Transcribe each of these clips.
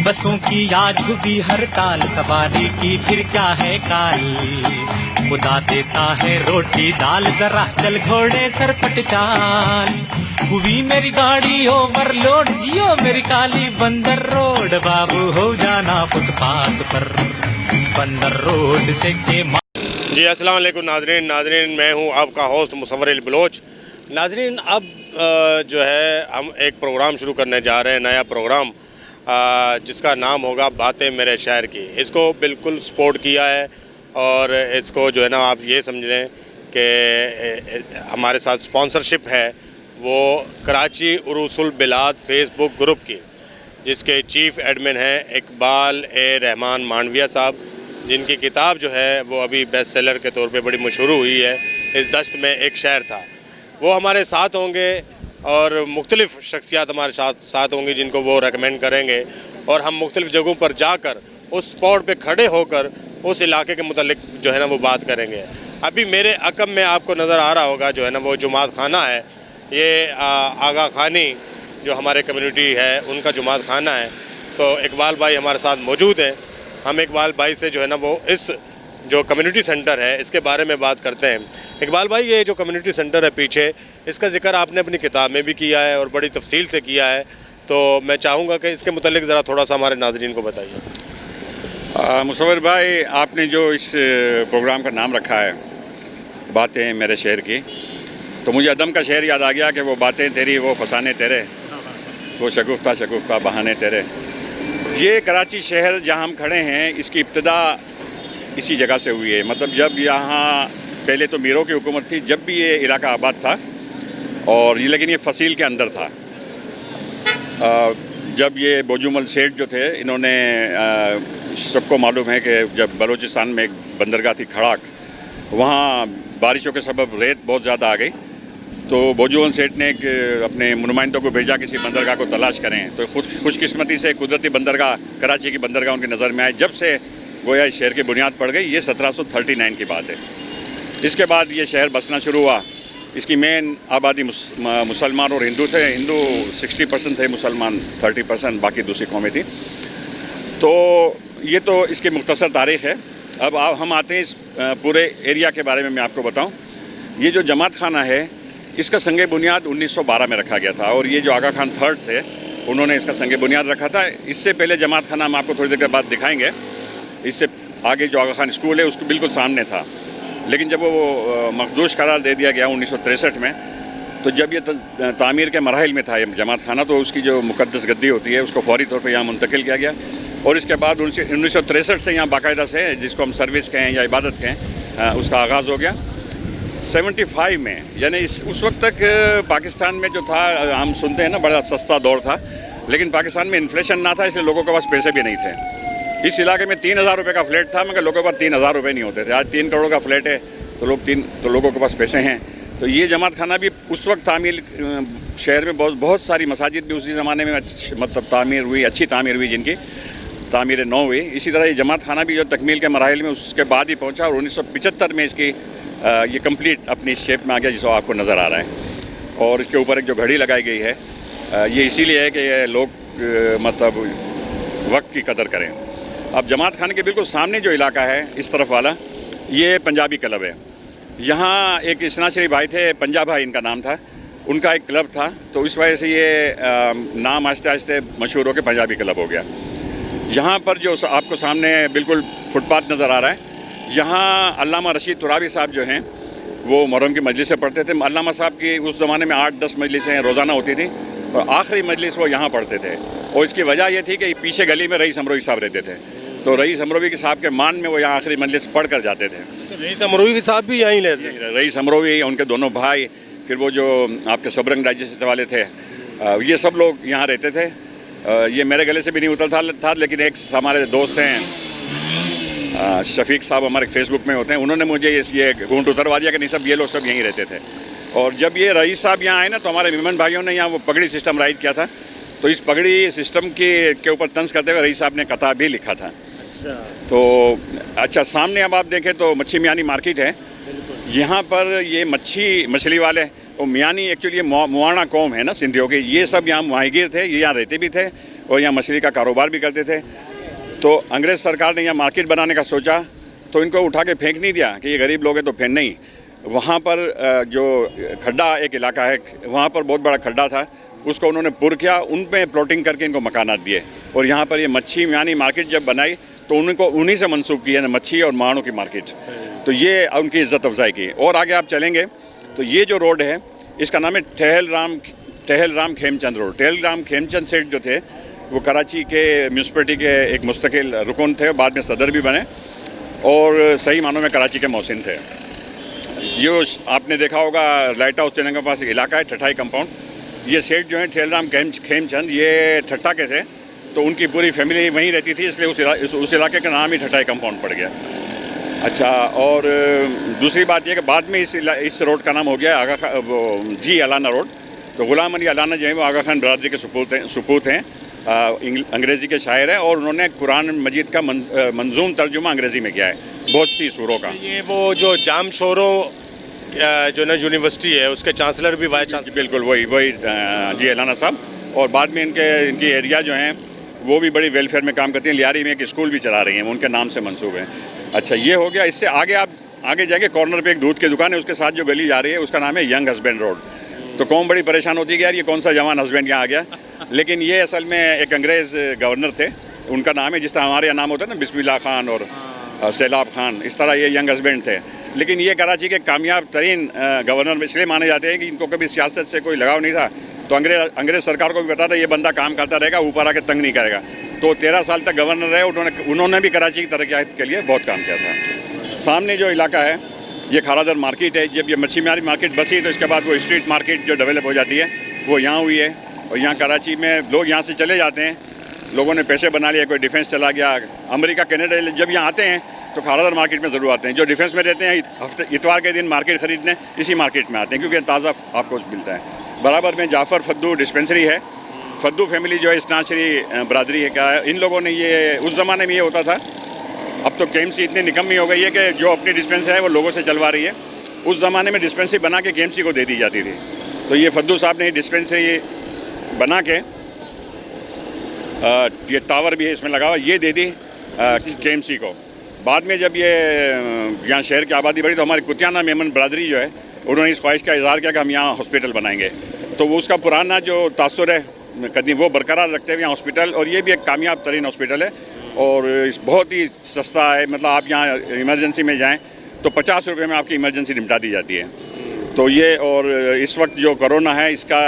बसों की आज हुई हड़ताल, सवारी की फिर क्या है काल। खुदा देता है रोटी दाल, जरा चल घोड़े सरपट चाल। हुई मेरी गाड़ी ओवरलोड, जियो मेरी काली बंदर रोड। बाबू हो जाना फुटपाथ पर, बंदर रोड से के जी अस्सलाम वालेकुम नाजरीन, मैं हूं आपका होस्ट मुसव्वर बलोच। नाजरीन, अब जो है हम एक प्रोग्राम शुरू करने जा रहे हैं, नया प्रोग्राम जिसका नाम होगा बातें मेरे शहर की। इसको बिल्कुल सपोर्ट किया है और इसको जो है ना आप ये समझ लें कि हमारे साथ स्पॉन्सरशिप है वो कराची उरूसुल बिलाद फेसबुक ग्रुप की, जिसके चीफ़ एडमिन हैं इकबाल ए रहमान मांडविया साहब, जिनकी किताब जो है वो अभी बेस्ट सेलर के तौर पे बड़ी मशहूर हुई है, इस दश्त में एक शहर था। वो हमारे साथ होंगे और मुख्तलिफ़ शख्सियात हमारे साथ होंगी जिनको वो रेकमेंड करेंगे और हम मुख्तलिफ़ जगहों पर जाकर उस स्पॉट पे खड़े होकर उस इलाके के मुतालिक जो है ना वो बात करेंगे। अभी मेरे अकब में आपको नज़र आ रहा होगा जो है ना वो जुमात खाना है, ये आगा खानी जो हमारे कम्युनिटी है उनका जुमात खाना है। तो इकबाल भाई हमारे साथ मौजूद हैं। हम इकबाल भाई से जो है ना वो इस जो कम्युनिटी सेंटर है इसके बारे में बात करते हैं। इकबाल भाई, ये जो कम्युनिटी सेंटर है पीछे, इसका जिक्र आपने अपनी किताब में भी किया है और बड़ी तफसील से किया है, तो मैं चाहूँगा कि इसके मुतालिक ज़रा थोड़ा सा हमारे नाज़रीन को बताइए। मुसव्वर भाई, आपने जो इस प्रोग्राम का नाम रखा है बातें मेरे शहर की, तो मुझे अदम का शेर याद आ गया कि वो बातें तेरी वो फसाने तेरे, वो शगुफ्ता बहाने तेरे। ये कराची शहर जहाँ हम खड़े हैं, इसकी इब्तिदा इसी जगह से हुई है। मतलब जब यहाँ पहले तो मीरों की हुकूमत थी, जब भी ये इलाका आबाद था और ये, लेकिन ये फसील के अंदर था। जब ये बोजूमल सेठ जो थे, इन्होंने सबको मालूम है कि जब बलूचिस्तान में एक बंदरगाह थी खड़ाक, वहाँ बारिशों के सबब रेत बहुत ज़्यादा आ गई, तो बोजूमल सेठ ने अपने नुमाइंदों को भेजा किसी बंदरगाह को तलाश करें। तो खुशकिस्मती से कुदरती बंदरगाह, कराची की बंदरगाह उनकी नज़र में आई। जब से गोया इस शहर की बुनियाद पड़ गई, ये 1739 की बात है। इसके बाद ये शहर बसना शुरू हुआ। इसकी मेन आबादी मुसलमान और हिंदू थे। हिंदू 60% थे, मुसलमान 30%, बाकी दूसरी कौमें थी। तो ये तो इसकी मुख्तसर तारीख़ है। अब हम आते हैं इस पूरे एरिया के बारे में मैं आपको बताऊं। ये जो जमात खाना है, इसका संग बुनियाद 1912 में रखा गया था और ये जो आगा खान थर्ड थे, उन्होंने इसका संग बुनियाद रखा था। इससे पहले जमात खाना हम आपको थोड़ी देर के बाद दिखाएंगे। इससे आगे जो आगा खान स्कूल है उसके बिल्कुल सामने था, लेकिन जब वो मखदूश करार दे दिया गया 1963 में, तो जब ये तामीर के मराहिल में था ये जमात खाना, तो उसकी जो मुक़द्दस गद्दी होती है उसको फौरी तौर पे यहाँ मुंतकिल किया गया और इसके बाद 1963 से यहाँ बाकायदा से, जिसको हम सर्विस कहें या इबादत कहें, उसका आगाज़ हो गया। 75 में, यानी उस वक्त तक पाकिस्तान में जो था, हम सुनते हैं ना, बड़ा सस्ता दौर था, लेकिन पाकिस्तान में इन्फ्लेशन ना था, इसलिए लोगों के पास पैसे भी नहीं थे। इस इलाके में 3000 रुपये का फ्लैट था, मगर लोगों के पास 3000 रुपये नहीं होते थे। आज 3 करोड़ का फ्लैट है तो लोगों के पास पैसे हैं। तो ये जमात खाना भी उस वक्त तामीर, शहर में बहुत सारी मसाजिद भी उसी ज़माने में मतलब तामीर हुई, अच्छी तामीर हुई, जिनकी तामीर नौ हुई। इसी तरह ये जमात खाना भी जो तकमील के मराहिल में उसके बाद ही पहुँचा और 1975 में इसकी ये कंप्लीट अपनी शेप में आ गया, जिसको आपको नज़र आ रहा है। और इसके ऊपर एक जो घड़ी लगाई गई है, ये इसीलिए है कि ये लोग मतलब वक्त की कदर करें। अब जमात खाने के बिल्कुल सामने जो इलाका है, इस तरफ वाला, ये पंजाबी क्लब है। यहाँ एक इसना शरीफ भाई थे, पंजाब भाई इनका नाम था, उनका एक क्लब था, तो इस वजह से ये नाम आहिस्ते आहिस्ते मशहूर होकर पंजाबी क्लब हो गया। यहाँ पर जो आपको सामने बिल्कुल फुटपाथ नज़र आ रहा है, यहाँ अल्लामा रशीद तुराबी साहब जो हैं, वो मुहर्रम की मजलिसें पढ़ते थे। अल्लामा साहब की उस ज़माने में 8-10 मजलिसें रोज़ाना होती थी और आखिरी मजलिस वो यहाँ पढ़ते थे। और इसकी वजह ये थी कि पीछे गली में रईस अमरोही साहब रहते थे, तो रईस अमरोही के साहब के मान में वो यहाँ आखिरी मजलिस पढ़ कर जाते थे। रईस अमरोही साहब भी यहीं रहते थे? रईस अमरोही, उनके दोनों भाई, फिर वो जो आपके सबरंग डाइजेस्ट वाले थे, ये सब लोग यहाँ रहते थे। ये मेरे गले से भी नहीं उतरता था, लेकिन एक हमारे दोस्त हैं शफीक साहब, हमारे फेसबुक में होते हैं, उन्होंने मुझे ये घूंट उतरवा दिया कि नहीं सब ये लोग सब यहीं रहते थे। और जब ये रईस साहब यहाँ आए ना, तो हमारे मेमन भाइयों ने यहाँ वो पगड़ी सिस्टम राइज किया था, तो इस पगड़ी सिस्टम के ऊपर तंज करते हुए रईस साहब ने कथा भी लिखा था। अच्छा। तो अच्छा, सामने अब आप देखें तो मच्छी मियानी मार्केट है। यहाँ पर ये मछली वाले और मियानी एक्चुअली मुआना कौम है ना सिंधियों की, ये सब यहाँ माहीगीर थे, ये यहाँ रहते भी थे और यहाँ मछली का कारोबार भी करते थे। तो अंग्रेज़ सरकार ने यहाँ मार्केट बनाने का सोचा तो इनको उठा के फेंक नहीं दिया कि ये गरीब लोग हैं तो फेंक नहीं। वहाँ पर जो खड्डा एक इलाका है, वहाँ पर बहुत बड़ा खड्डा था, उसको उन्होंने पुर किया, उन पे प्लॉटिंग करके इनको मकानात दिए। और यहाँ पर ये मच्छी मियानी मार्केट जब बनाई तो उन्हीं से मंसूब किया ना, मच्छी और माणों की मार्केट। तो ये उनकी इज़्ज़त अफजाई की। और आगे आप चलेंगे तो ये जो रोड है इसका नाम है टहल राम खेमचंद रोड। टहल राम खेमचंद सेठ जो थे वो कराची के म्यूनसिपलिटी के एक मुस्तकिल रुकन थे, बाद में सदर भी बने और सही मानों में कराची के मोहसिन थे। जो आपने देखा होगा लाइट हाउस चैनल के पास एक इलाका है ठठाई कंपाउंड, ये सेठ जो है टहल राम खेमचंद ये ठट्टा के थे, तो उनकी पूरी फैमिली वहीं रहती थी, इसलिए उस इलाके का नाम ही ठठाई कंपाउंड पड़ गया। अच्छा, और दूसरी बात यह कि बाद में इस रोड का नाम हो गया आगा खान जी अलाना रोड। तो गुलाम अली अलाना जो है वो आगा खान बरादरी के सपूत हैं, अंग्रेज़ी के शायर हैं और उन्होंने कुरान मजीद का मंजूम तर्जुमा अंग्रेज़ी में किया है बहुत सी सूरों का। ये वो जो जाम शोरो जो ना यूनिवर्सिटी है उसके चांसलर भी वाइस चांसलर, बिल्कुल वही जी अलाना साहब। और बाद में इनकी एरिया जो हैं वो भी बड़ी वेलफेयर में काम करती हैं, लियारी में एक स्कूल भी चला रही हैं, उनके नाम से मंसूब है। अच्छा, ये हो गया। इससे आगे आप आगे जाके कॉर्नर पे एक दूध की दुकान है, उसके साथ जो गली जा रही है उसका नाम है यंग हस्बैंड रोड। तो कौम बड़ी परेशान होती है कि यार ये कौन सा जवान हस्बैंड यहाँ आ गया, लेकिन ये असल में एक अंग्रेज़ गवर्नर थे, उनका नाम है, जिस तरह हमारे यहाँ नाम होता है ना बिस्मिल्लाह खान और सैलाब खान, इस तरह ये यंग हस्बैंड थे। लेकिन ये कराची के कामयाब तरीन गवर्नर इसलिए माने जाते हैं कि इनको कभी सियासत से कोई लगाव नहीं था। तो अंग्रेज़ सरकार को भी पता था ये बंदा काम करता रहेगा, ऊपर आके तंग नहीं करेगा। तो 13 साल तक गवर्नर रहे, उन्होंने भी कराची की तरक्यात के लिए बहुत काम किया था। सामने जो इलाका है ये खारादर मार्केट है। जब ये मच्छी मियानी मार्केट बसी तो इसके बाद वो स्ट्रीट मार्केट जो डेवलप हो जाती है वो यहाँ हुई है। और यहाँ कराची में लोग यहाँ से चले जाते हैं, लोगों ने पैसे बना लिया, कोई डिफेंस चला गया, अमेरिका कनाडा, जब यहाँ आते हैं तो खारादर मार्केट में ज़रूर आते हैं। जो डिफेंस में रहते हैं इतवार के दिन मार्केट ख़रीदने इसी मार्केट में आते हैं क्योंकि ताज़ा आपको मिलता है। बराबर में जाफ़र फद्दू डिस्पेंसरी है। फद्दू फैमिली जो है इस्नाशरी बरादरी है क्या है, इन लोगों ने ये उस ज़माने में ये होता था। अब तो केएमसी इतनी निकम्मी हो गई है कि जो अपनी डिस्पेंसरी है वो लोगों से चलवा रही है। उस ज़माने में डिस्पेंसरी बना के केएमसी को दे दी जाती थी। तो ये फद्दू साहब ने डिस्पेंसरी बना के ये टावर भी है इसमें लगा हुआ, ये दे दी केएमसी को। बाद में जब ये यहाँ शहर की आबादी बढ़ी तो हमारी कुतियाना मेमन बरादरी जो है उन्होंने इस ख्वाहिश का इजहार किया कि हम यहाँ हॉस्पिटल बनाएंगे। तो वो उसका पुराना जो तासुर है कदीम वो बरकरार रखते हुए यहाँ हॉस्पिटल, और ये भी एक कामयाब तरीन हॉस्पिटल है और इस बहुत ही सस्ता है। मतलब आप यहाँ इमरजेंसी में जाएँ तो 50 रुपये में आपकी इमरजेंसी निपटा दी जाती है। तो ये, और इस वक्त जो कोरोना है इसका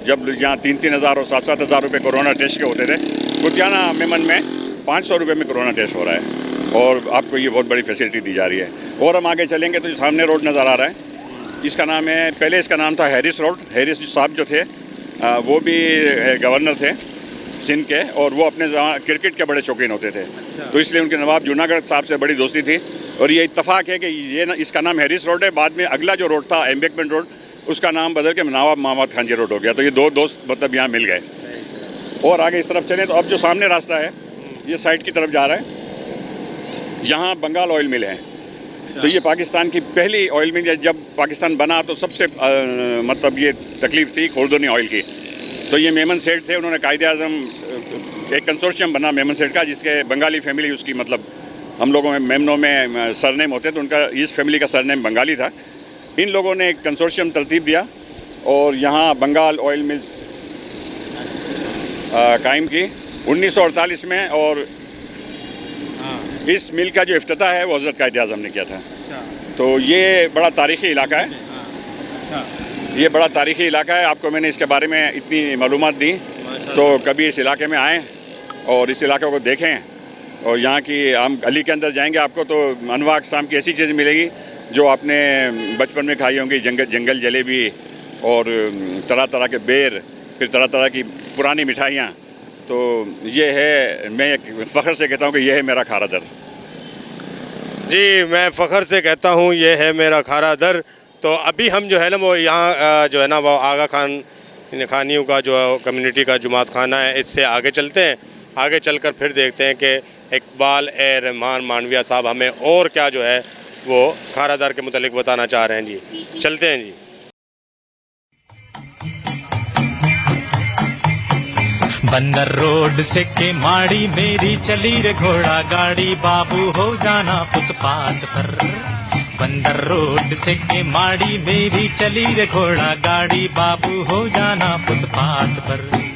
जब यहाँ 3-3 हज़ार और 7-7 हज़ार रुपये कोरोना टेस्ट के होते थे, कुतियाना मेमन में 500 रुपये में कोरोना टेस्ट हो रहा है और आपको ये बहुत बड़ी फैसिलिटी दी जा रही है। और हम आगे चलेंगे तो सामने रोड नज़र आ रहा है, इसका नाम है, पहले इसका नाम था हैरिस रोड। हैरिस साहब जो थे वो भी गवर्नर थे सिंध के और वो अपने क्रिकेट के बड़े शौकीन होते थे। तो इसलिए उनके नवाब जूनागढ़ साहब से बड़ी दोस्ती थी और ये इत्तफाक है कि इसका नाम हैरिस रोड है। बाद में अगला जो रोड था एम्बेकमेंट रोड, उसका नाम बदल के नवाब मोहम्मद खान जी रोड हो गया। तो ये दो दोस्त मतलब यहाँ मिल गए। और आगे इस तरफ चलें तो अब जो सामने रास्ता है ये साइड की तरफ जा रहा है, यहाँ बंगाल ऑयल मिल है। तो ये पाकिस्तान की पहली ऑयल मिल, जब पाकिस्तान बना तो सबसे मतलब ये तकलीफ़ थी खुर्दनी ऑयल की। तो ये मेमन सेठ थे, उन्होंने कायदे-आज़म एक कंसोर्शियम बना मेमन सेठ का, जिसके बंगाली फैमिली उसकी, मतलब हम लोगों में मेमनों में सरनेम होते तो उनका इस फैमिली का सरनेम बंगाली था। इन लोगों ने एक कंसोर्शियम तरतीब दिया और यहाँ बंगाल ऑयल मिल्स कायम की 1948 में। और इस मिल का जो इफ्तिताह है वो हज़रत कायदे-आज़म ने किया था। तो ये बड़ा तारीख़ी इलाका है। ये बड़ा तारीख़ी इलाका है। आपको मैंने इसके बारे में इतनी मालूमात दी, तो कभी इस इलाके में आएँ और इस इलाके को देखें। और यहाँ की हम गली के अंदर जाएंगे आपको तो अनवा अक़साम की ऐसी चीज़ मिलेगी जो आपने बचपन में खाई होंगी, जंगल जलेबी और तरह तरह के बेर, फिर तरह तरह की पुरानी मिठाइयाँ। तो ये है, मैं फ़ख्र से कहता हूँ कि ये है मेरा खारा दर। जी, मैं फ़ख्र से कहता हूँ ये है मेरा खारा दर। तो अभी हम जो है ना वो यहाँ जो है ना वो आगा खान खानियों का जो कम्युनिटी का जुमात खाना है, इससे आगे चलते हैं। आगे चलकर फिर देखते हैं कि इकबाल ए रहमान मानविया साहब हमें और क्या जो है वो खारा दर के मुतालिक बताना चाह रहे हैं। जी चलते हैं जी। बंदर रोड से के माड़ी मेरी चली रे घोड़ा गाड़ी बाबू हो जाना फुटपाथ पर। बंदर रोड से के माड़ी मेरी चली रे घोड़ा गाड़ी बाबू हो जाना फुटपाथ पर।